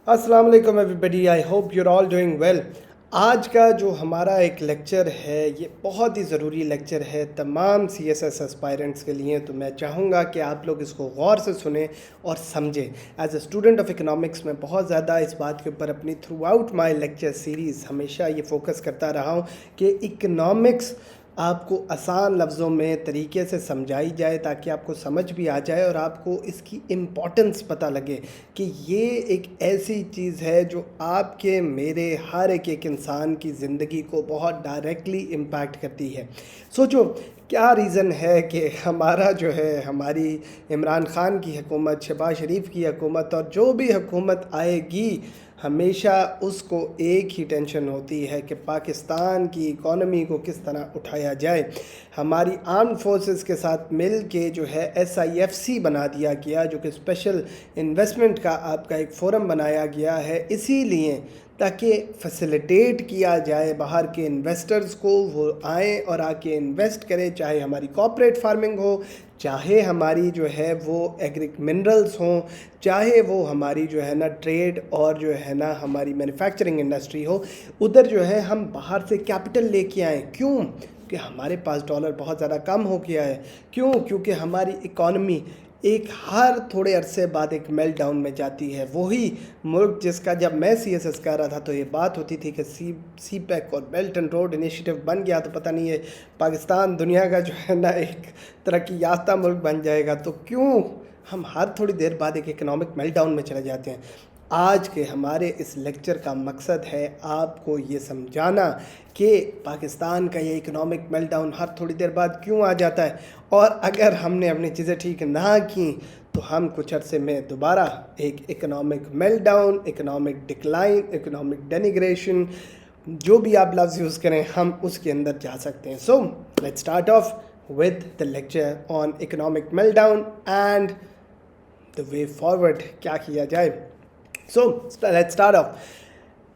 अस्सलाम वालेकुम everybody, I hope you're all doing well. आज का जो हमारा एक लेक्चर है ये बहुत ही ज़रूरी लेक्चर है तमाम सीएसएस एस्पायरेंट्स के लिए। तो मैं चाहूँगा कि आप लोग इसको गौर से सुने और समझें। As a student of economics मैं बहुत ज़्यादा इस बात के ऊपर अपनी throughout my lecture series हमेशा ये फोकस करता रहा हूँ कि इकोनॉमिक्स आपको आसान लफ्ज़ों में तरीके से समझाई जाए ताकि आपको समझ भी आ जाए और आपको इसकी इम्पोर्टेंस पता लगे कि ये एक ऐसी चीज़ है जो आपके मेरे हर एक इंसान की ज़िंदगी को बहुत डायरेक्टली इम्पैक्ट करती है। सोचो क्या रीज़न है कि हमारा जो है हमारी इमरान ख़ान की हुकूमत, शहबाज शरीफ की हुकूमत और जो भी हुकूमत आएगी हमेशा उसको एक ही टेंशन होती है कि पाकिस्तान की इकॉनमी को किस तरह उठाया जाए। हमारी आर्म्ड फोर्सेस के साथ मिल के जो है SIFC बना दिया गया, जो कि स्पेशल इन्वेस्टमेंट का आपका एक फोरम बनाया गया है, इसीलिए ताकि फैसिलिटेट किया जाए बाहर के इन्वेस्टर्स को, वो आएँ और आके इन्वेस्ट करें, चाहे हमारी कॉर्पोरेट फार्मिंग हो, चाहे हमारी जो है वो एग्रिक मिनरल्स हों, चाहे वो हमारी जो है ना ट्रेड और जो है ना हमारी मैन्युफैक्चरिंग इंडस्ट्री हो। उधर जो है हम बाहर से कैपिटल लेके आएँ। क्यों? कि हमारे पास डॉलर बहुत ज़्यादा कम हो गया है। क्यों? क्योंकि हमारी इकॉनमी एक हर थोड़े अरसे बाद एक मेल्टडाउन में जाती है। वही मुल्क जिसका जब मैं CSS कर रहा था तो ये बात होती थी कि CPEC और बेल्ट एंड रोड इनिशिएटिव बन गया तो पता नहीं है पाकिस्तान दुनिया का जो है ना एक तरक्की याफ्ता मुल्क बन जाएगा। तो क्यों हम हर थोड़ी देर बाद एक इकोनॉमिक मेल्टडाउन में चले जाते हैं? आज के हमारे इस लेक्चर का मकसद है आपको ये समझाना कि पाकिस्तान का ये इकोनॉमिक मेल्टडाउन हर थोड़ी देर बाद क्यों आ जाता है, और अगर हमने अपनी चीज़ें ठीक ना की तो हम कुछ अरसे में दोबारा एक economic meltdown, economic decline, economic denigration, जो भी आप लफ्ज़ यूज़ करें, हम उसके अंदर जा सकते हैं। So let's start of with the lecture on economic meltdown and the way forward, क्या किया जाए। So let's start of.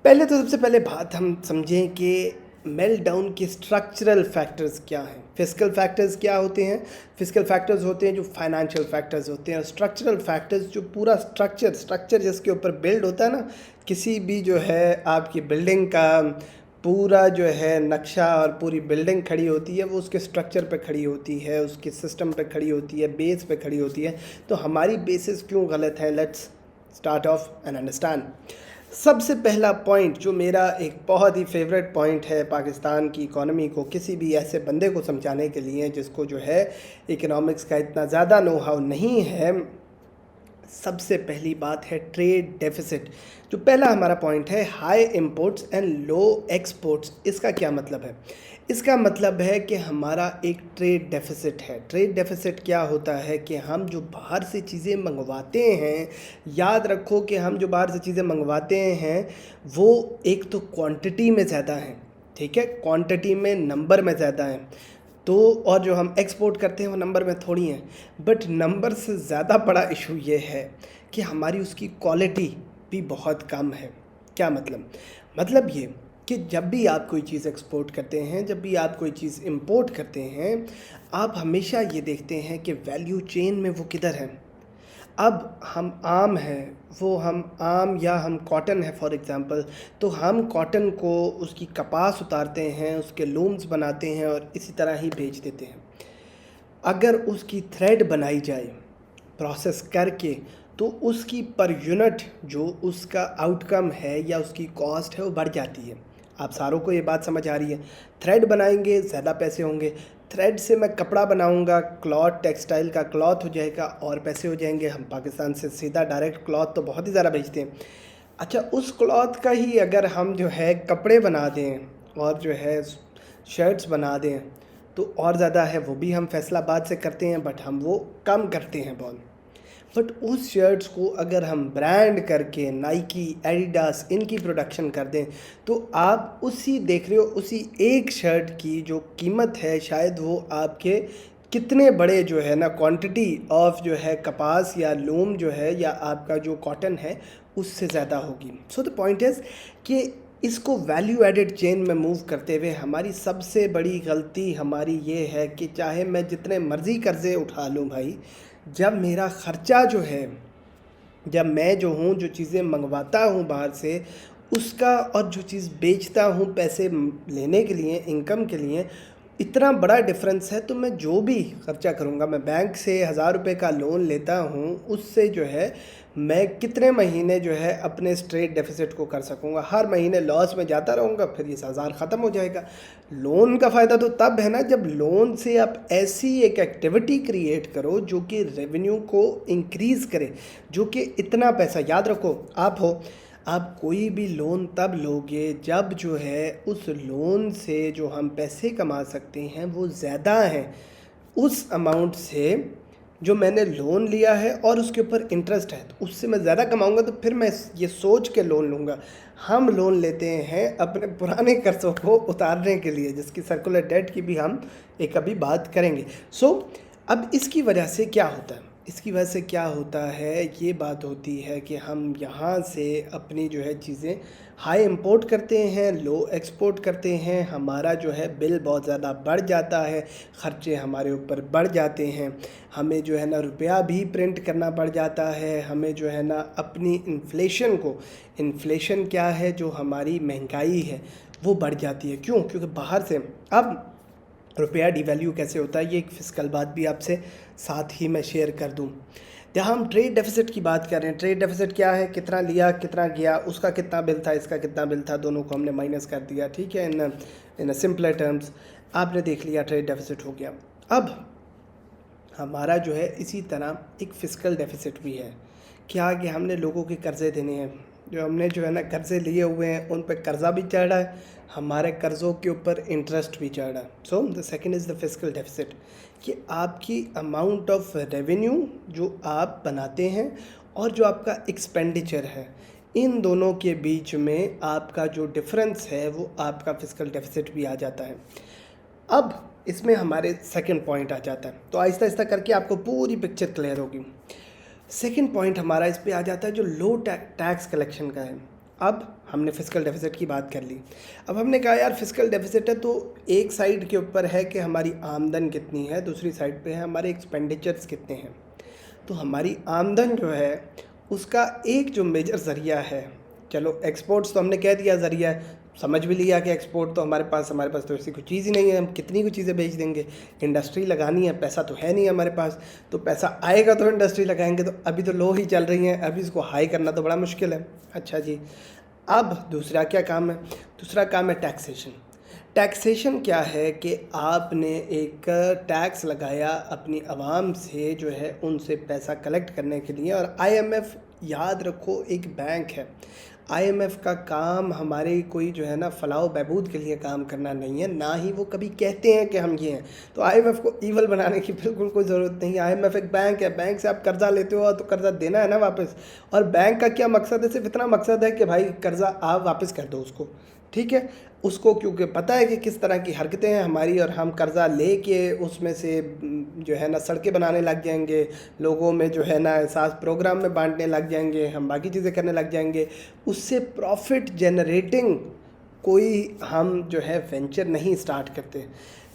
पहले तो सबसे पहले बात हम समझें कि मेल्टडाउन के स्ट्रक्चरल फैक्टर्स क्या हैं। फिस्कल फैक्टर्स क्या होते हैं? फिस्कल फैक्टर्स होते हैं जो फाइनेंशियल फैक्टर्स होते हैं, और स्ट्रक्चरल फैक्टर्स जो पूरा स्ट्रक्चर जिसके ऊपर बिल्ड होता है ना, किसी भी जो है आपकी बिल्डिंग का पूरा जो है नक्शा और पूरी बिल्डिंग खड़ी होती है वो उसके स्ट्रक्चर पे खड़ी होती है, उसके सिस्टम पे खड़ी होती है, बेस पे खड़ी होती है। तो हमारी बेसिस क्यों गलत है? Let's start of and understand. सबसे पहला पॉइंट जो मेरा एक बहुत ही फेवरेट पॉइंट है पाकिस्तान की इकॉनमी को किसी भी ऐसे बंदे को समझाने के लिए जिसको जो है इकोनॉमिक्स का इतना ज़्यादा नो हाउ नहीं है, सबसे पहली बात है ट्रेड डेफिसिट। जो पहला हमारा पॉइंट है high imports and low exports. इसका क्या मतलब है? इसका मतलब है कि हमारा एक ट्रेड डेफिसिट है। ट्रेड डेफिसिट क्या होता है कि हम जो बाहर से चीज़ें मंगवाते हैं, याद रखो कि हम जो बाहर से चीज़ें मंगवाते हैं वो एक तो क्वांटिटी में ज़्यादा हैं, ठीक है, क्वांटिटी में नंबर में ज़्यादा हैं, तो और जो हम एक्सपोर्ट करते हैं वो नंबर में थोड़ी हैं। बट नंबर से ज़्यादा बड़ा इशू ये है कि हमारी उसकी क्वालिटी भी बहुत कम है। क्या मतलब? मतलब ये कि जब भी आप कोई चीज़ एक्सपोर्ट करते हैं, जब भी आप कोई चीज़ इंपोर्ट करते हैं, आप हमेशा ये देखते हैं कि वैल्यू चेन में वो किधर है। अब हम आम हैं, वो हम आम या हम कॉटन है फॉर एग्ज़ाम्पल, तो हम कॉटन को उसकी कपास उतारते हैं, उसके लूम्स बनाते हैं और इसी तरह ही बेच देते हैं। अगर उसकी थ्रेड बनाई जाए प्रोसेस करके तो उसकी पर यूनिट जो उसका आउटकम है या उसकी कॉस्ट है वो बढ़ जाती है। आप सारों को ये बात समझ आ रही है? थ्रेड बनाएंगे ज़्यादा पैसे होंगे, थ्रेड से मैं कपड़ा बनाऊंगा, क्लॉथ, टेक्सटाइल का क्लॉथ हो जाएगा और पैसे हो जाएंगे। हम पाकिस्तान से सीधा डायरेक्ट क्लॉथ तो बहुत ही ज़्यादा बेचते हैं। अच्छा, उस क्लॉथ का ही अगर हम जो है कपड़े बना दें और जो है शर्ट्स बना दें तो और ज़्यादा है, वो भी हम फैसलाबाद से करते हैं, बट हम वो कम करते हैं बहुत। बट उस शर्ट्स को अगर हम ब्रांड करके नाइकी, एडिडास इनकी प्रोडक्शन कर दें तो आप उसी देख रहे हो उसी एक शर्ट की जो कीमत है शायद वो आपके कितने बड़े जो है ना क्वांटिटी ऑफ जो है कपास या लूम जो है या आपका जो कॉटन है उससे ज़्यादा होगी। सो द पॉइंट इज़ कि इसको वैल्यू एडेड चेन में मूव करते हुए हमारी सबसे बड़ी गलती हमारी ये है कि चाहे मैं जितने मर्ज़ी कर्ज़े उठा लूँ भाई, जब मेरा ख़र्चा जो है जब मैं जो हूँ, जो चीज़ें मंगवाता हूँ बाहर से, उसका और जो चीज़ बेचता हूँ पैसे लेने के लिए, इनकम के लिए, इतना बड़ा डिफरेंस है। तो मैं जो भी खर्चा करूँगा, मैं बैंक से 1000 रुपये का लोन लेता हूँ, उससे जो है मैं कितने महीने जो है अपने स्ट्रेट डेफिसिट को कर सकूँगा। हर महीने लॉस में जाता रहूँगा, फिर ये 1000 ख़त्म हो जाएगा। लोन का फ़ायदा तो तब है ना जब लोन से आप ऐसी एक एक्टिविटी क्रिएट करो जो कि रेवेन्यू को इंक्रीज़ करे, जो कि इतना पैसा, याद रखो आप कोई भी लोन तब लोगे जब जो है उस लोन से जो हम पैसे कमा सकते हैं वो ज़्यादा हैं उस अमाउंट से जो मैंने लोन लिया है और उसके ऊपर इंटरेस्ट है। तो उससे मैं ज़्यादा कमाऊंगा, तो फिर मैं ये सोच के लोन लूँगा। हम लोन लेते हैं अपने पुराने कर्ज़ों को उतारने के लिए, जिसकी सर्कुलर डेट की भी हम एक अभी बात करेंगे। अब इसकी वजह से क्या होता है, इसकी वजह से क्या होता है, ये बात होती है कि हम यहाँ से अपनी जो है चीज़ें हाई इंपोर्ट करते हैं, लो एक्सपोर्ट करते हैं। हमारा जो है बिल बहुत ज़्यादा बढ़ जाता है, ख़र्चे हमारे ऊपर बढ़ जाते हैं। हमें जो है ना रुपया भी प्रिंट करना पड़ जाता है। हमें जो है ना अपनी इन्फ्लेशन क्या है, जो हमारी महंगाई है वो बढ़ जाती है। क्यों? क्योंकि बाहर से अब रुपया डिवैल्यू कैसे होता है, ये एक फ़िस्कल बात भी आपसे साथ ही मैं शेयर कर दूं। जहाँ हम ट्रेड डेफिसिट की बात कर रहे हैं, ट्रेड डेफिसिट क्या है, कितना लिया कितना गया, उसका कितना बिल था, इसका कितना बिल था, दोनों को हमने माइनस कर दिया। ठीक है, इन सिंपलर टर्म्स आपने देख लिया, ट्रेड डेफिसिट हो गया। अब हमारा जो है इसी तरह एक फ़िस्कल डेफिसिट भी है। क्या कि हमने लोगों के कर्ज़े देने हैं, जो हमने जो है ना कर्ज़े लिए हुए हैं उन पे कर्ज़ा भी चढ़ रहा है, हमारे कर्ज़ों के ऊपर इंटरेस्ट भी चढ़ रहा है। So the second is the fiscal deficit, कि आपकी अमाउंट ऑफ रेवेन्यू जो आप बनाते हैं और जो आपका एक्सपेंडिचर है, इन दोनों के बीच में आपका जो डिफरेंस है वो आपका फिस्कल डेफिसिट भी आ जाता है। अब इसमें हमारे सेकंड पॉइंट आ जाता है, तो आहिस्ता आहिस्ता करके आपको पूरी पिक्चर क्लियर होगी। सेकंड पॉइंट हमारा इस पे आ जाता है जो लो टैक्स कलेक्शन का है। अब हमने फिस्कल डेफिसिट की बात कर ली, अब हमने कहा यार फिस्कल डेफिसिट है तो एक साइड के ऊपर है कि हमारी आमदन कितनी है, दूसरी साइड पे है हमारे एक्सपेंडिचर्स कितने हैं। तो हमारी आमदन जो है उसका एक जो मेजर ज़रिया है, चलो एक्सपोर्ट्स तो हमने कह दिया ज़रिया है, समझ भी लिया कि एक्सपोर्ट तो हमारे पास तो ऐसी कोई चीज़ ही नहीं है, हम कितनी कोई चीज़ें बेच देंगे। इंडस्ट्री लगानी है, पैसा तो है नहीं हमारे पास, तो पैसा आएगा तो इंडस्ट्री लगाएंगे। तो अभी तो लो ही चल रही हैं, अभी इसको हाई करना तो बड़ा मुश्किल है। अच्छा जी, अब दूसरा क्या काम है, दूसरा काम है टैक्सेशन। टैक्सेशन क्या है कि आपने एक टैक्स लगाया अपनी आवाम से, जो है उनसे पैसा कलेक्ट करने के लिए। और आईएमएफ, याद रखो, एक बैंक है। आईएमएफ का काम हमारे कोई जो है ना फलाह बहबूद के लिए काम करना नहीं है, ना ही वो कभी कहते हैं कि हम ये हैं। तो आईएमएफ को ईवल बनाने की बिल्कुल कोई ज़रूरत नहीं है। आईएमएफ एक बैंक है, बैंक से आप कर्ज़ा लेते हो तो कर्ज़ा देना है ना वापस। और बैंक का क्या मकसद है, सिर्फ इतना मकसद है कि भाई कर्ज़ा आप वापस कर दो उसको, ठीक है। उसको क्योंकि पता है कि किस तरह की हरकतें हैं हमारी, और हम कर्ज़ा लेके उसमें से जो है ना सड़कें बनाने लग जाएंगे, लोगों में जो है ना एहसास प्रोग्राम में बांटने लग जाएंगे, हम बाकी चीज़ें करने लग जाएंगे, उससे प्रॉफिट जनरेटिंग कोई हम जो है वेंचर नहीं स्टार्ट करते।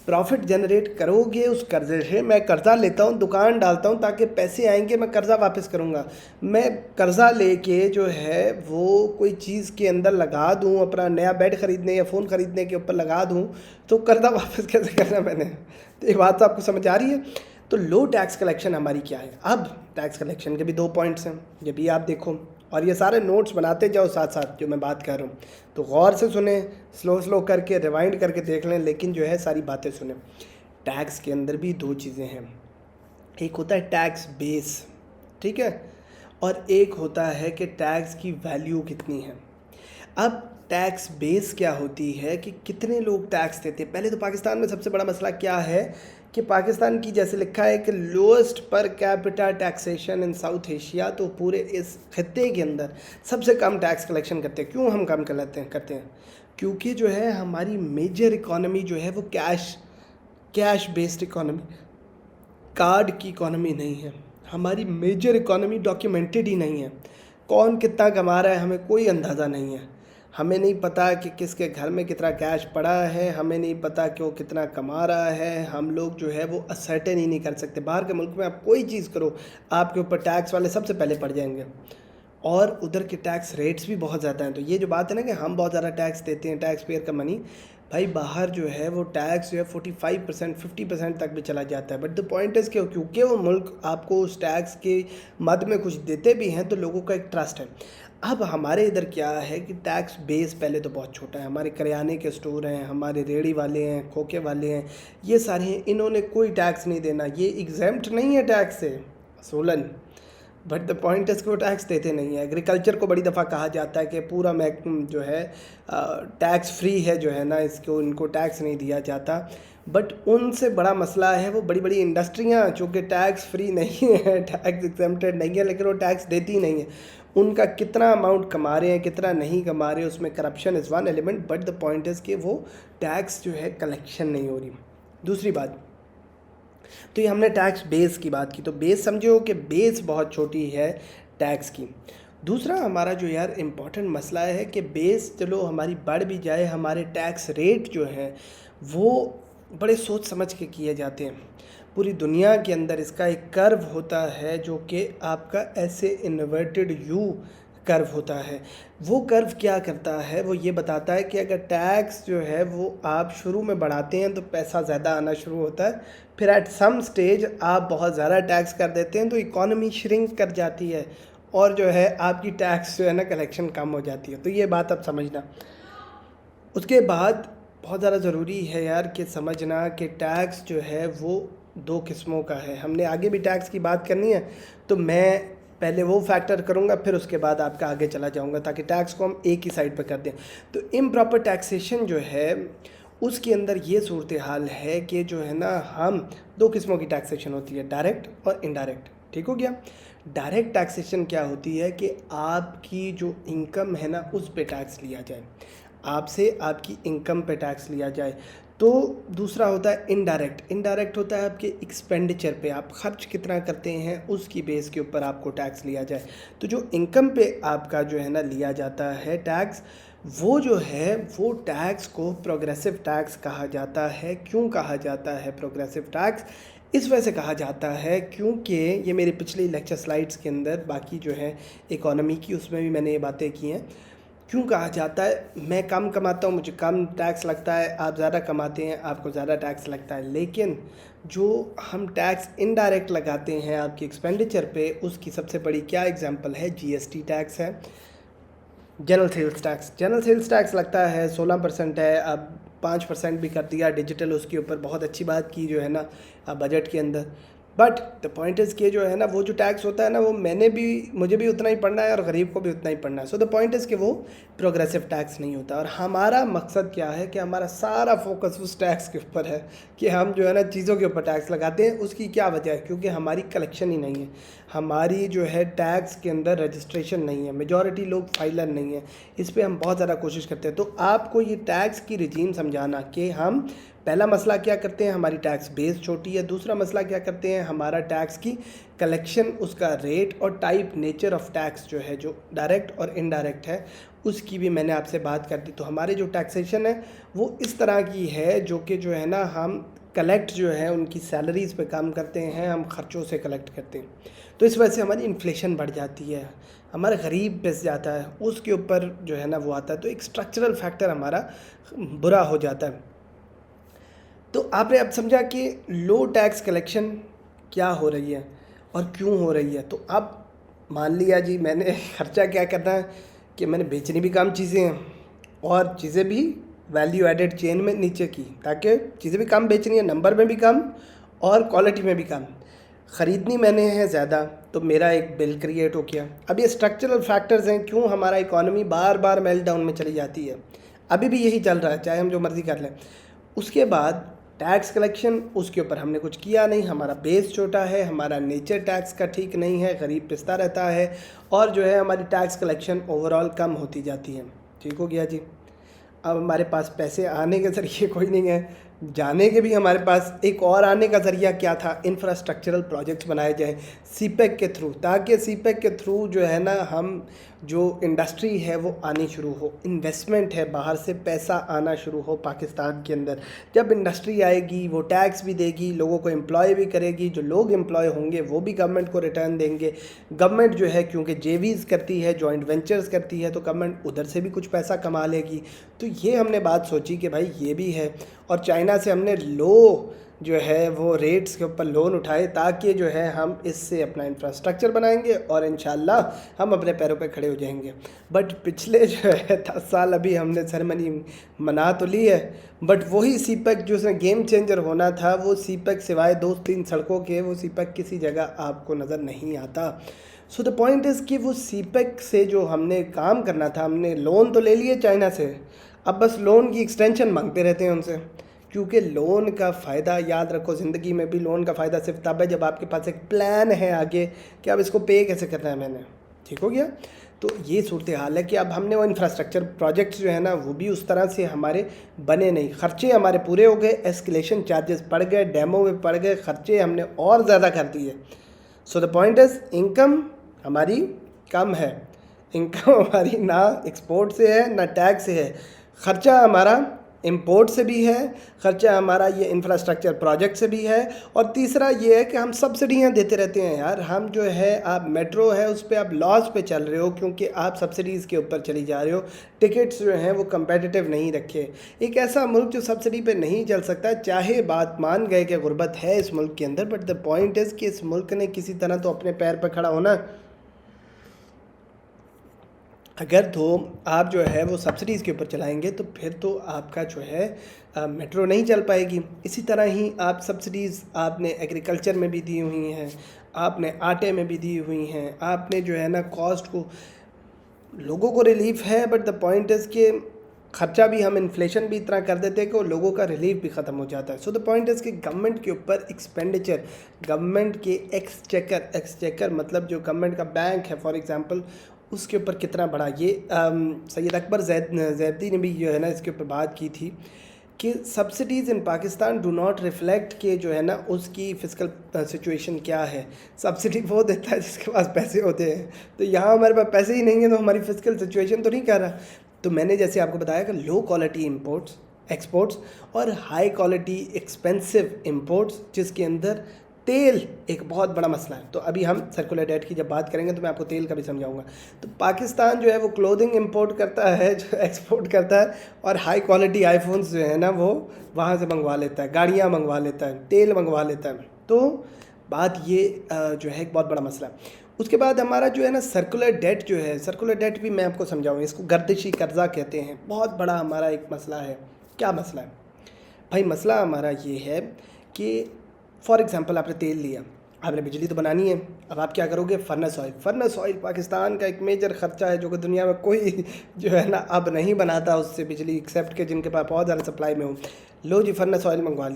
प्रॉफिट जनरेट करोगे उस कर्ज़े से। मैं कर्ज़ा लेता हूँ, दुकान डालता हूँ ताकि पैसे आएंगे, मैं कर्ज़ा वापस करूँगा। मैं कर्ज़ा लेके जो है वो कोई चीज़ के अंदर लगा दूँ, अपना नया बेड ख़रीदने या फ़ोन ख़रीदने के ऊपर लगा दूँ, तो कर्ज़ा वापस कैसे करना मैंने। तो ये बात तो आपको समझ आ रही है। तो लो टैक्स कलेक्शन हमारी क्या है। अब टैक्स कलेक्शन के भी 2 पॉइंट्स हैं, ये भी आप देखो, और ये सारे नोट्स बनाते जाओ साथ साथ जो मैं बात कर रहा हूँ। तो गौर से सुने, स्लो करके रिवाइंड करके देख लें, लेकिन जो है सारी बातें सुने। टैक्स के अंदर भी 2 चीज़ें हैं, एक होता है टैक्स बेस, ठीक है, और एक होता है कि टैक्स की वैल्यू कितनी है। अब टैक्स बेस क्या होती है कि कितने लोग टैक्स देते हैं। पहले तो पाकिस्तान में सबसे बड़ा मसला क्या है कि पाकिस्तान की, जैसे लिखा है कि lowest per capita taxation in south Asia, तो पूरे इस खत्ते के अंदर सबसे कम टैक्स कलेक्शन करते हैं। क्यों हम कम करते हैं? क्योंकि जो है हमारी मेजर इकॉनमी जो है वो कैश बेस्ड इकॉनमी, कार्ड की इकॉनमी नहीं है। हमारी मेजर इकॉनमी डॉक्यूमेंटेड ही नहीं है। कौन कितना कमा रहा है हमें कोई अंदाज़ा नहीं है। हमें नहीं पता कि किसके घर में कितना कैश पड़ा है, हमें नहीं पता कि वो कितना कमा रहा है। हम लोग जो है वो असर्टेन ही नहीं कर सकते। बाहर के मुल्क में आप कोई चीज़ करो, आपके ऊपर टैक्स वाले सबसे पहले पड़ जाएंगे, और उधर के टैक्स रेट्स भी बहुत ज़्यादा हैं। तो ये जो बात है ना कि हम बहुत ज़्यादा टैक्स देते हैं, टैक्स पेयर का मनी, भाई बाहर जो है वो टैक्स जो है 45% 50% तक भी चला जाता है। बट द पॉइंट इज़ कि क्योंकि वो मुल्क आपको उस टैक्स के मद में कुछ देते भी हैं, तो लोगों का एक ट्रस्ट है। अब हमारे इधर क्या है कि टैक्स बेस पहले तो बहुत छोटा है। हमारे करियाने के स्टोर हैं, हमारे रेहड़ी वाले हैं, खोखे वाले हैं, ये सारे हैं, इन्होंने कोई टैक्स नहीं देना, ये एग्जेम्प्ट नहीं है टैक्स से Solan. But the point is कि वो टैक्स देते नहीं है। एग्रीकल्चर को बड़ी दफ़ा कहा जाता है कि पूरा जो है टैक्स फ्री है, जो है ना, इसको इनको टैक्स नहीं दिया जाता। बट उनसे बड़ा मसला है वो बड़ी बड़ी इंडस्ट्रियाँ जो कि टैक्स फ्री नहीं है, टैक्स एग्जेम्प्टेड नहीं है, लेकिन वो टैक्स देती नहीं है। उनका कितना अमाउंट कमा रहे हैं, कितना नहीं कमा रहे, उसमें corruption is one element. But the point is कि वो टैक्स जो है कलेक्शन नहीं हो रही। दूसरी बात, तो ये हमने टैक्स बेस की बात की, तो बेस समझो कि बेस बहुत छोटी है टैक्स की। दूसरा हमारा जो यार इम्पॉर्टेंट मसला है कि बेस चलो हमारी बढ़ भी जाए, हमारे टैक्स रेट जो है वो बड़े सोच समझ के किए जाते हैं। पूरी दुनिया के अंदर इसका एक कर्व होता है जो कि आपका ऐसे इन्वर्टेड यू कर्व होता है। वो कर्व क्या करता है, वो ये बताता है कि अगर टैक्स जो है वो आप शुरू में बढ़ाते हैं तो पैसा ज़्यादा आना शुरू होता है, फिर एट सम स्टेज आप बहुत ज़्यादा टैक्स कर देते हैं तो इकॉनमी श्रिंक कर जाती है, और जो है आपकी टैक्स जो है ना कलेक्शन कम हो जाती है। तो ये बात आप समझना। उसके बाद बहुत ज़्यादा ज़रूरी है यार कि समझना कि टैक्स जो है वो दो किस्मों का है। हमने आगे भी टैक्स की बात करनी है, तो मैं पहले वो फैक्टर करूँगा, फिर उसके बाद आपका आगे चला जाऊँगा, ताकि टैक्स को हम एक ही साइड पर कर दें। तो इम्प्रॉपर टैक्सेशन जो है उसके अंदर ये सूरत हाल है कि जो है ना, हम दो किस्मों की टैक्सेशन होती है, डायरेक्ट और इनडायरेक्ट। ठीक हो गया। डायरेक्ट टैक्सेशन क्या होती है कि आपकी जो इनकम है ना उस पे टैक्स लिया जाए, आपसे आपकी इनकम पे टैक्स लिया जाए। तो दूसरा होता है इनडायरेक्ट। इनडायरेक्ट होता है आपके एक्सपेंडिचर पे, आप खर्च कितना करते हैं उसकी बेस के ऊपर आपको टैक्स लिया जाए। तो जो इनकम पे आपका जो है ना लिया जाता है टैक्स, वो जो है वो टैक्स को प्रोग्रेसिव टैक्स कहा जाता है। क्यों कहा जाता है प्रोग्रेसिव टैक्स? इस वजह से कहा जाता है क्योंकि ये मेरे पिछली लेक्चर स्लाइड्स के अंदर, बाकी जो है इकोनॉमी की, उसमें भी मैंने ये बातें की हैं। क्यों कहा जाता है? मैं कम कमाता हूँ, मुझे कम टैक्स लगता है, आप ज़्यादा कमाते हैं, आपको ज़्यादा टैक्स लगता है। लेकिन जो हम टैक्स इनडायरेक्ट लगाते हैं आपकी एक्सपेंडिचर पे, उसकी सबसे बड़ी क्या एग्जांपल है? जीएसटी टैक्स है, general sales tax. General sales tax लगता है 16% है, अब 5% भी कर दिया डिजिटल उसके ऊपर। बहुत अच्छी बात की जो है ना बजट के अंदर। बट द पॉइंट इज़ कि जो है ना वो जो टैक्स होता है ना, वो मुझे भी उतना ही पड़ना है और गरीब को भी उतना ही पड़ना है। सो द पॉइंट इज़ कि वो प्रोग्रेसिव टैक्स नहीं होता। और हमारा मकसद क्या है कि हमारा सारा फोकस उस टैक्स के ऊपर है कि हम जो है ना चीज़ों के ऊपर टैक्स लगाते हैं। उसकी क्या वजह है? क्योंकि हमारी कलेक्शन ही नहीं है, हमारी जो है टैक्स के अंदर रजिस्ट्रेशन नहीं है, मेजॉरिटी लोग फाइलर नहीं है। इस पर हम बहुत ज़्यादा कोशिश करते हैं। तो आपको ये टैक्स की रिजीम समझाना कि हम पहला मसला क्या करते हैं, हमारी टैक्स बेस छोटी है। दूसरा मसला क्या करते हैं, हमारा टैक्स की कलेक्शन, उसका रेट और टाइप, नेचर ऑफ टैक्स जो है, जो डायरेक्ट और इनडायरेक्ट है, उसकी भी मैंने आपसे बात कर दी। तो हमारे जो टैक्सेशन है वो इस तरह की है जो कि जो है ना हम कलेक्ट जो है उनकी सैलरीज़ पे काम करते हैं, हम ख़र्चों से कलेक्ट करते हैं। तो इस वजह से हमारी इन्फ्लेशन बढ़ जाती है, हमारा गरीब पिस जाता है, उसके ऊपर जो है ना वो आता है। तो एक स्ट्रक्चरल फैक्टर हमारा बुरा हो जाता है। तो आपने अब समझा कि लो टैक्स कलेक्शन क्या हो रही है और क्यों हो रही है। तो अब मान लिया जी मैंने खर्चा क्या करना है कि मैंने बेचनी भी कम चीज़ें हैं और चीज़ें भी वैल्यू एडेड चेन में नीचे की, ताकि चीज़ें भी कम बेचनी है, नंबर में भी कम और क्वालिटी में भी कम। ख़रीदनी मैंने है ज़्यादा, तो मेरा एक बिल क्रिएट हो गया। अब ये स्ट्रक्चरल फैक्टर्स हैं क्यों हमारा इकॉनमी बार बार मेल्टडाउन में चली जाती है। अभी भी यही चल रहा है, चाहे हम जो मर्ज़ी कर लें। उसके बाद टैक्स कलेक्शन, उसके ऊपर हमने कुछ किया नहीं, हमारा बेस छोटा है, हमारा नेचर टैक्स का ठीक नहीं है, गरीब पिसता रहता है, और जो है हमारी टैक्स कलेक्शन ओवरऑल कम होती जाती है। ठीक हो गया जी। अब हमारे पास पैसे आने के ज़रिए कोई नहीं है, जाने के भी हमारे पास एक और आने का ज़रिया क्या था, इंफ्रास्ट्रक्चरल प्रोजेक्ट्स बनाए जाएँ सीपेक के थ्रू, ताकि सीपेक के थ्रू जो है ना हम जो इंडस्ट्री है वो आनी शुरू हो, इन्वेस्टमेंट है, बाहर से पैसा आना शुरू हो पाकिस्तान के अंदर। जब इंडस्ट्री आएगी वो टैक्स भी देगी, लोगों को एम्प्लॉय भी करेगी, जो लोग एम्प्लॉय होंगे वो भी गवर्नमेंट को रिटर्न देंगे। गवर्नमेंट जो है क्योंकि जेवीज़ करती है, जॉइंट वेंचर्स करती है, तो गवर्नमेंट उधर से भी कुछ पैसा कमा लेगी। तो ये हमने बात सोची कि भाई ये भी है, और चाइना से हमने लो जो है वो रेट्स के ऊपर लोन उठाए, ताकि जो है हम इससे अपना इंफ्रास्ट्रक्चर बनाएंगे और इंशाल्लाह हम अपने पैरों पे खड़े हो जाएंगे। बट पिछले जो है 10 साल अभी हमने सेरेमनी मना तो ली है, बट वही सीपेक जो उसने गेम चेंजर होना था, वो सीपेक सिवाय 2-3 सड़कों के वो सीपेक किसी जगह आपको नज़र नहीं आता। सो द पॉइंट इज़ कि वो सीपेक से जो हमने काम करना था, हमने लोन तो ले लिए चाइना से, अब बस लोन की एक्सटेंशन मांगते रहते हैं उनसे। क्योंकि लोन का फ़ायदा, याद रखो, ज़िंदगी में भी लोन का फ़ायदा सिर्फ तब है जब आपके पास एक प्लान है आगे कि अब इसको पे कैसे करना है मैंने। ठीक हो गया? तो ये सूरत हाल है कि अब हमने वो इंफ्रास्ट्रक्चर प्रोजेक्ट्स जो है ना वो भी उस तरह से हमारे बने नहीं, ख़र्चे हमारे पूरे हो गए, एस्केलेशन चार्जेस बढ़ गए, डेमो में बढ़ गए, ख़र्चे हमने और ज़्यादा कर दिए। So the point is income हमारी कम है, इनकम हमारी ना एक्सपोर्ट से है ना टैक्स से है, ख़र्चा हमारा इंपोर्ट से भी है, ख़र्चा हमारा ये इंफ्रास्ट्रक्चर प्रोजेक्ट से भी है, और तीसरा ये है कि हम सब्सिडियाँ देते रहते हैं यार। हम जो है, आप मेट्रो है उस पर आप लॉस पे चल रहे हो क्योंकि आप सब्सिडीज़ के ऊपर चली जा रहे हो, टिकट्स जो हैं वो कंपेटिटिव नहीं रखे। एक ऐसा मुल्क जो सब्सिडी पे नहीं चल सकता, चाहे बात मान गए कि गुर्बत है इस मुल्क के अंदर, बट द पॉइंट इज़ कि इस मुल्क ने किसी तरह तो अपने पैर पर खड़ा होना। अगर तो आप जो है वो सब्सिडीज़ के ऊपर चलाएंगे तो फिर तो आपका जो है मेट्रो नहीं चल पाएगी। इसी तरह ही आप सब्सिडीज़ आपने एग्रीकल्चर में भी दी हुई हैं, आपने आटे में भी दी हुई हैं, आपने जो है ना कॉस्ट को, लोगों को रिलीफ है, बट द पॉइंट इज़ कि ख़र्चा भी हम इन्फ्लेशन भी इतना कर देते हैं कि लोगों का रिलीफ भी ख़त्म हो जाता है। सो द पॉइंट इज़ कि गवर्नमेंट के ऊपर एक्सपेंडिचर, गवर्नमेंट के एक्सचेकर मतलब जो गवर्नमेंट का बैंक है फॉर एग्ज़ाम्पल, उसके ऊपर कितना बड़ा, ये सैयद अकबर जैदी ने भी जो है ना इसके ऊपर बात की थी कि subsidies in Pakistan do not reflect के जो है ना उसकी फ़िस्कल सिचुएशन क्या है। सब्सिडी वो देता है जिसके पास पैसे होते हैं, तो यहाँ हमारे पास पैसे ही नहीं है तो हमारी फ़िस्कल सिचुएशन तो नहीं कर रहा। तो मैंने जैसे आपको बताया कि लो क्वालिटी इंपोर्ट्स एक्सपोर्ट्स और हाई क्वालिटी एक्सपेंसिव इंपोर्ट्स, जिसके अंदर तेल एक बहुत बड़ा मसला है। तो अभी हम सर्कुलर डेट की जब बात करेंगे तो मैं आपको तेल का भी समझाऊंगा। तो पाकिस्तान जो है वो क्लोथिंग इंपोर्ट करता है, जो एक्सपोर्ट करता है, और हाई क्वालिटी आईफोन्स जो है ना वो वहाँ से मंगवा लेता है, गाड़ियाँ मंगवा लेता है, तेल मंगवा लेता है। तो बात ये जो है एक बहुत बड़ा मसला है। उसके बाद हमारा जो है ना सर्कुलर डेट जो है, सर्कुलर डेट भी मैं आपको समझाऊँ, इसको गर्दिशी कर्जा कहते हैं। बहुत बड़ा हमारा एक मसला है। क्या मसला है भाई? मसला हमारा ये है कि फॉर एग्ज़ाम्पल आपने तेल लिया, आपने बिजली तो बनानी है, अब आप क्या करोगे? फर्नेस ऑयल पाकिस्तान का एक मेजर ख़र्चा है जो कि दुनिया में कोई जो है ना अब नहीं बनाता उससे बिजली, एक्सेप्ट के जिनके पास बहुत ज़्यादा सप्लाई में हो। लो जी, फर्नेस ऑयल मंगवा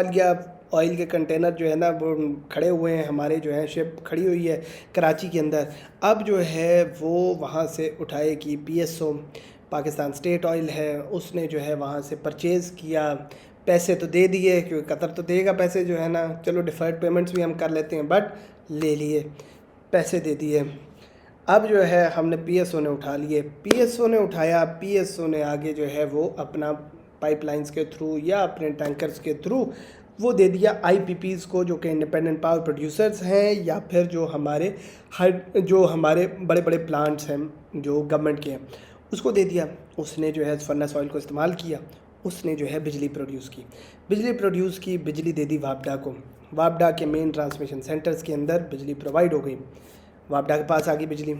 लिया, ऑयल के कंटेनर जो है ना वो खड़े हुए हैं, हमारे जो है शिप खड़ी हुई है कराची के अंदर। अब जो है वो वहाँ से उठाएगी PSO, पाकिस्तान स्टेट ऑयल है, उसने जो है वहाँ से परचेज़ किया, पैसे तो दे दिए क्योंकि कतर तो देगा पैसे जो है ना, चलो डिफ़र्ड पेमेंट्स भी हम कर लेते हैं, बट ले लिए, पैसे दे दिए। अब जो है हमने PSO ने उठा लिए, PSO ने उठाया, PSO ने आगे जो है वो अपना पाइपलाइंस के थ्रू या अपने टैंकर्स के थ्रू वो दे दिया IPPs को, जो कि इंडिपेंडेंट पावर प्रोड्यूसर्स हैं, या फिर जो हमारे बड़े बड़े प्लांट्स हैं जो गवर्नमेंट के हैं, उसको दे दिया। उसने जो है फर्नेस ऑयल को इस्तेमाल किया, उसने जो है बिजली प्रोड्यूस की, बिजली दे दी वापडा को। वापडा के मेन ट्रांसमिशन सेंटर्स के अंदर बिजली प्रोवाइड हो गई, वापडा के पास आ गई बिजली।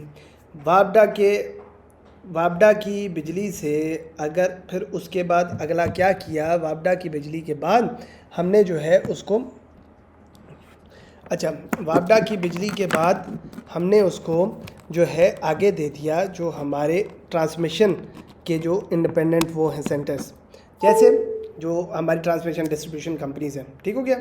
वापडा की बिजली से अगर फिर उसके बाद अगला क्या किया, वापडा की बिजली के बाद हमने जो है उसको, वापडा की बिजली के बाद हमने उसको जो है आगे दे दिया जो हमारे ट्रांसमिशन के जो इंडिपेंडेंट वो हैं सेंटर्स, जैसे जो हमारी ट्रांसमिशन डिस्ट्रीब्यूशन कंपनीज़ हैं। ठीक हो गया?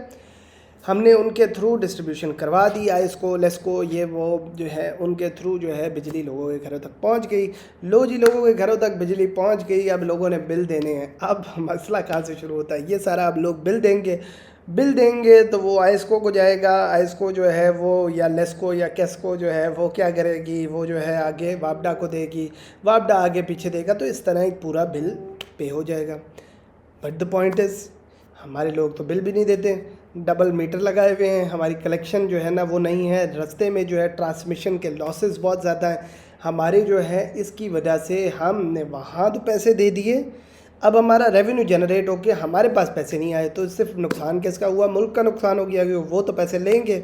हमने उनके थ्रू डिस्ट्रीब्यूशन करवा दी, आइस्को लेस्को ये वो जो है उनके थ्रू जो है बिजली लोगों के घरों तक पहुंच गई। लो जी, लोगों के घरों तक बिजली पहुंच गई, अब लोगों ने बिल देने हैं। अब मसला कहाँ से शुरू होता है, ये सारा अब लोग बिल देंगे तो वो आइस्को को जाएगा, आइस्को जो है वो या लेस्को या केस्को जो है वो क्या करेगी, वो जो है आगे वापडा को देगी, वापडा आगे पीछे देगा, तो इस तरह एक पूरा बिल पे हो जाएगा। बट द पॉइंट इज़ हमारे लोग तो बिल भी नहीं देते, डबल मीटर लगाए हुए हैं, हमारी कलेक्शन जो है ना वो नहीं है, रास्ते में जो है ट्रांसमिशन के लॉसेस बहुत ज़्यादा हैं हमारे जो है, इसकी वजह से हमने वहाँ तो पैसे दे दिए, अब हमारा रेवेन्यू जनरेट होकर हमारे पास पैसे नहीं आए, तो सिर्फ नुकसान किसका हुआ, मुल्क का नुकसान हो गया, क्योंकि वो तो पैसे लेंगे,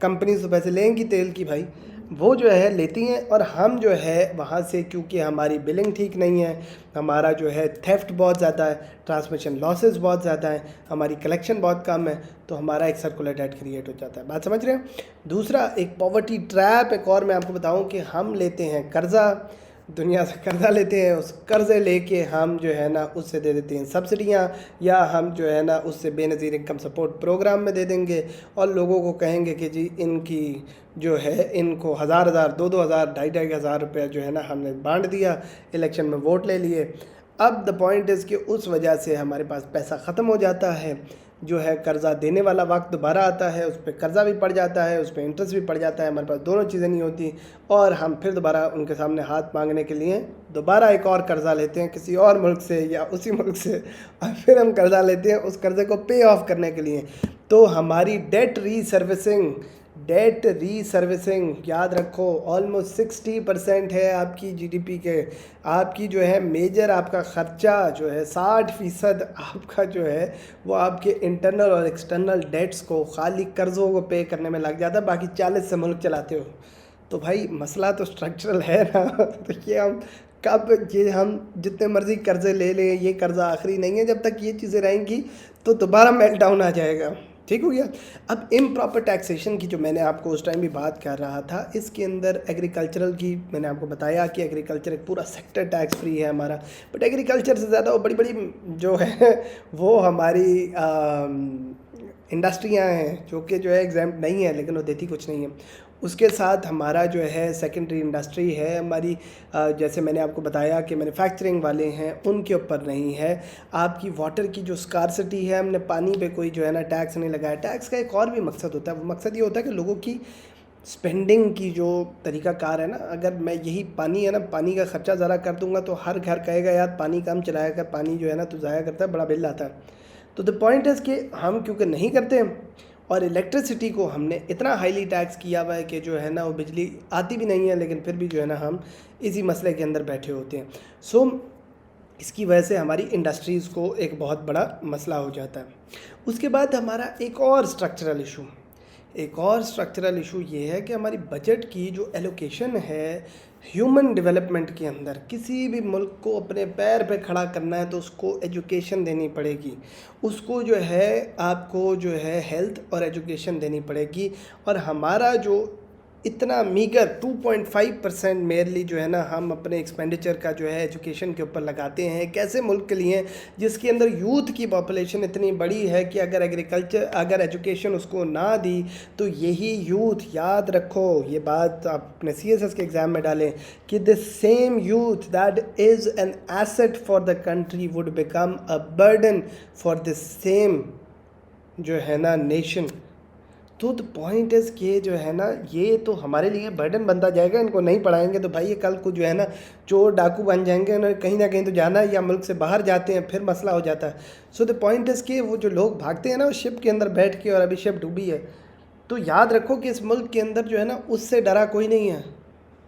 कंपनीज तो पैसे लेंगी तेल की भाई, वो जो है लेती हैं, और हम जो है वहाँ से क्योंकि हमारी बिलिंग ठीक नहीं है, हमारा जो है थेफ्ट बहुत ज़्यादा है, ट्रांसमिशन लॉसेस बहुत ज़्यादा है, हमारी कलेक्शन बहुत कम है, तो हमारा एक सर्कुलर डेट क्रिएट हो जाता है। बात समझ रहे हैं। दूसरा एक पॉवर्टी ट्रैप, एक और मैं आपको बताऊं कि हम लेते हैं कर्ज़ा, दुनिया से कर्ज़ा लेते हैं, उस कर्ज़े लेके हम जो है ना उससे दे देते हैं सब्सिडियाँ, या हम जो है ना उससे बेनज़ीर इनकम सपोर्ट प्रोग्राम में दे देंगे, और लोगों को कहेंगे कि जी इनकी जो है इनको हज़ार दो हज़ार ढाई हज़ार रुपया जो है ना हमने बांट दिया, इलेक्शन में वोट ले लिए। अब द पॉइंट इज़ कि उस वजह से हमारे पास पैसा ख़त्म हो जाता है, जो है कर्ज़ा देने वाला वक्त दोबारा आता है, उस पर कर्ज़ा भी पड़ जाता है, उस पर इंटरेस्ट भी पड़ जाता है, हमारे पास दोनों चीज़ें नहीं होती, और हम फिर दोबारा उनके सामने हाथ मांगने के लिए दोबारा एक और कर्ज़ा लेते हैं किसी और मुल्क से या उसी मुल्क से, और फिर हम कर्ज़ा लेते हैं उस कर्ज़े को पे ऑफ करने के लिए। तो हमारी डेट रीसर्विसिंग याद रखो ऑलमोस्ट 60% है आपकी जीडीपी के, आपकी जो है मेजर आपका ख़र्चा जो है 60% आपका जो है वो आपके इंटरनल और एक्सटर्नल डेट्स को, खाली कर्ज़ों को पे करने में लग जाता है, बाकी 40 से मुल्क चलाते हो। तो भाई मसला तो स्ट्रक्चरल है ना। तो ये हम जितने मर्ज़ी कर्ज़े ले लें, ये कर्ज़ा आखिरी नहीं है, जब तक ये चीज़ें रहेंगी तो दोबारा मेल्ट डाउन आ जाएगा। ठीक हो गया। अब इम्प्रॉपर टैक्सेशन की जो मैंने आपको उस टाइम भी बात कर रहा था, इसके अंदर एग्रीकल्चरल की मैंने आपको बताया कि एग्रीकल्चर एक पूरा सेक्टर टैक्स फ्री है हमारा, बट एग्रीकल्चर से ज़्यादा वो बड़ी बड़ी जो है वो हमारी इंडस्ट्रियां हैं जो कि जो है एग्जाम नहीं है, लेकिन वो देती कुछ नहीं है। उसके साथ हमारा जो है सेकेंडरी इंडस्ट्री है हमारी, जैसे मैंने आपको बताया कि मैन्युफैक्चरिंग वाले हैं उनके ऊपर नहीं है। आपकी वाटर की जो स्कारसिटी है, हमने पानी पे कोई जो है ना टैक्स नहीं लगाया। टैक्स का एक और भी मकसद होता है, वो मकसद ये होता है कि लोगों की स्पेंडिंग की जो तरीक़ाकार है ना, अगर मैं यही पानी है ना, पानी का ख़र्चा ज़रा कर दूंगा तो हर घर कहेगा यार पानी कम चलाया कर, पानी जो है ना तो ज़ाया करता है, बड़ा बिल आता है। तो द पॉइंट है कि हम क्योंकि नहीं करते, और इलेक्ट्रिसिटी को हमने इतना हाईली टैक्स किया हुआ है कि जो है ना वो बिजली आती भी नहीं है, लेकिन फिर भी जो है ना हम इसी मसले के अंदर बैठे होते हैं। सो इसकी वजह से हमारी इंडस्ट्रीज़ को एक बहुत बड़ा मसला हो जाता है। उसके बाद हमारा एक और स्ट्रक्चरल इशू ये है कि हमारी बजट की जो एलोकेशन है ह्यूमन डेवलपमेंट के अंदर, किसी भी मुल्क को अपने पैर पे खड़ा करना है तो उसको एजुकेशन देनी पड़ेगी, उसको जो है आपको जो है हेल्थ और एजुकेशन देनी पड़ेगी। और हमारा जो इतना मीगर 2.5% मेयरली जो है ना हम अपने एक्सपेंडिचर का जो है एजुकेशन के ऊपर लगाते हैं, कैसे मुल्क के लिए जिसके अंदर यूथ की पॉपुलेशन इतनी बड़ी है कि अगर एजुकेशन उसको ना दी तो यही यूथ, याद रखो ये बात आप अपने CSS के एग्ज़ाम में डालें कि the same youth that is an asset for the country would become a burden for the same जो है ना नेशन। तो द पॉइंट इज़ कि जो है ना ये तो हमारे लिए बर्डन बनता जाएगा, इनको नहीं पढ़ाएंगे तो भाई ये कल को जो है ना चोर डाकू बन जाएंगे, उन्हें कहीं ना कहीं तो जाना है, या मुल्क से बाहर जाते हैं फिर मसला हो जाता है। सो द पॉइंट इज़ कि वो जो लोग भागते हैं ना उस शिप के अंदर बैठ के, और अभी शिप डूबी है, तो याद रखो कि इस मुल्क के अंदर जो है ना उससे डरा कोई नहीं है,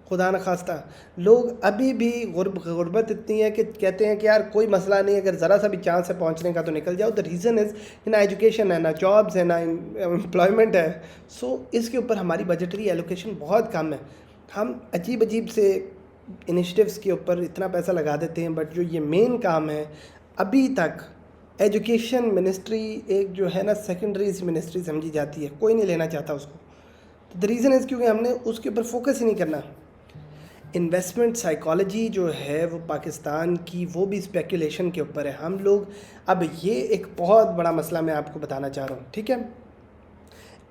खुदा न खास्ता। लोग अभी भी गुर्बत इतनी है कि कहते हैं कि यार कोई मसला नहीं, अगर ज़रा सा भी चांस है पहुंचने का तो निकल जाओ। द रीज़न इज़ ना एजुकेशन है, ना जॉब्स है, ना एम्प्लॉयमेंट है। सो इसके ऊपर हमारी बजटरी एलोकेशन बहुत कम है। हम अजीब से इनिशिएटिव्स के ऊपर इतना पैसा लगा देते हैं, बट जो ये मेन काम है अभी तक एजुकेशन मिनिस्ट्री एक जो है ना सेकेंडरी मिनिस्ट्री समझी जाती है, कोई नहीं लेना चाहता उसको। तो द रीज़न इज़ क्योंकि हमने उसके ऊपर फोकस ही नहीं करना। इन्वेस्टमेंट साइकोलॉजी जो है वो पाकिस्तान की, वो भी स्पेकुलेशन के ऊपर है। हम लोग अब ये एक बहुत बड़ा मसला मैं आपको बताना चाह रहा हूँ, ठीक है।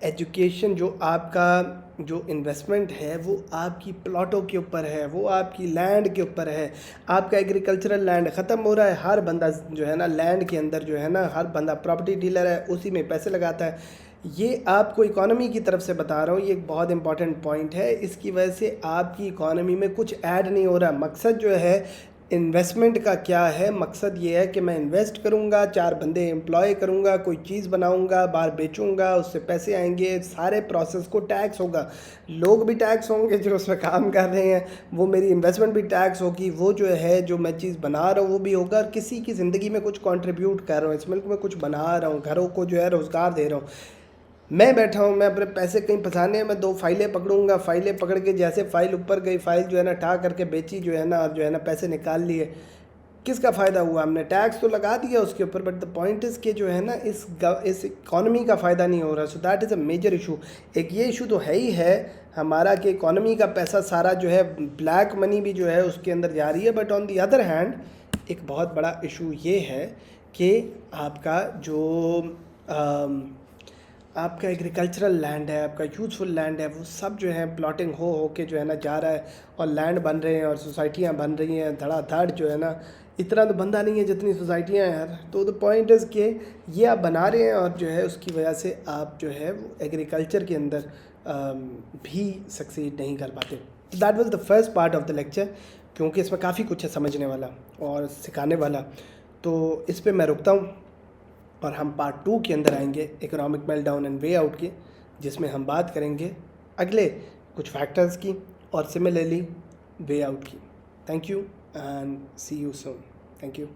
एजुकेशन जो आपका जो इन्वेस्टमेंट है वो आपकी प्लॉटों के ऊपर है, वो आपकी लैंड के ऊपर है। आपका एग्रीकल्चरल लैंड ख़त्म हो रहा है, हर बंदा जो है ना लैंड के अंदर जो है ना हर बंदा प्रॉपर्टी डीलर है, उसी में पैसे लगाता है। ये आपको इकोनॉमी की तरफ से बता रहा हूँ, ये एक बहुत इंपॉर्टेंट पॉइंट है। इसकी वजह से आपकी इकोनॉमी में कुछ ऐड नहीं हो रहा। मकसद जो है इन्वेस्टमेंट का क्या है, मकसद ये है कि मैं इन्वेस्ट करूँगा, 4 बंदे एम्प्लॉय करूँगा, कोई चीज़ बनाऊँगा, बाहर बेचूँगा, उससे पैसे आएंगे, सारे प्रोसेस को टैक्स होगा, लोग भी टैक्स होंगे जो उसमें काम कर रहे हैं, वो मेरी इन्वेस्टमेंट भी टैक्स होगी, वो जो है जो मैं चीज़ बना रहा हूँ वो भी होगा, और किसी की ज़िंदगी में कुछ कंट्रीब्यूट कर रहा हूँ, इस मुल्क में कुछ बना रहा हूँ, घरों को जो है रोज़गार दे रहा हूँ। मैं बैठा हूँ, मैं अपने पैसे कहीं फंसाने हैं, मैं 2 फाइलें पकड़ूंगा, फाइलें पकड़ के जैसे फाइल ऊपर गई, फाइल जो है ना ठा करके बेची जो है ना, और जो है ना पैसे निकाल लिए। किसका फ़ायदा हुआ? हमने टैक्स तो लगा दिया उसके ऊपर, बट द पॉइंट इज़ कि जो है ना इस इकॉनमी का फ़ायदा नहीं हो रहा। So that is a major issue. एक ये इशू तो है ही है हमारा कि इकॉनमी का पैसा सारा जो है ब्लैक मनी भी जो है उसके अंदर जा रही है, but on the other hand एक बहुत बड़ा इशू ये है कि आपका जो आपका एग्रीकल्चरल लैंड है, आपका यूज़फुल लैंड है, वो सब जो है प्लॉटिंग हो के जो है ना जा रहा है, और लैंड बन रहे हैं और सोसाइटियाँ बन रही हैं धड़ाधड़ जो है ना। इतना तो बंदा नहीं है जितनी सोसाइटियाँ हैं यार। तो द पॉइंट इज़ कि ये आप बना रहे हैं, और जो है उसकी वजह से आप जो है वो एग्रीकल्चर के अंदर भी सक्सीड नहीं कर पाते। That was the first part of the lecture, क्योंकि इसमें काफ़ी कुछ है समझने वाला और सिखाने वाला। तो इस पे मैं रुकता हूँ, और हम पार्ट 2 के अंदर आएंगे economic meltdown and way out की, जिसमें हम बात करेंगे अगले कुछ फैक्टर्स की और सिमिलरली वे आउट की। Thank you and see you soon. Thank you.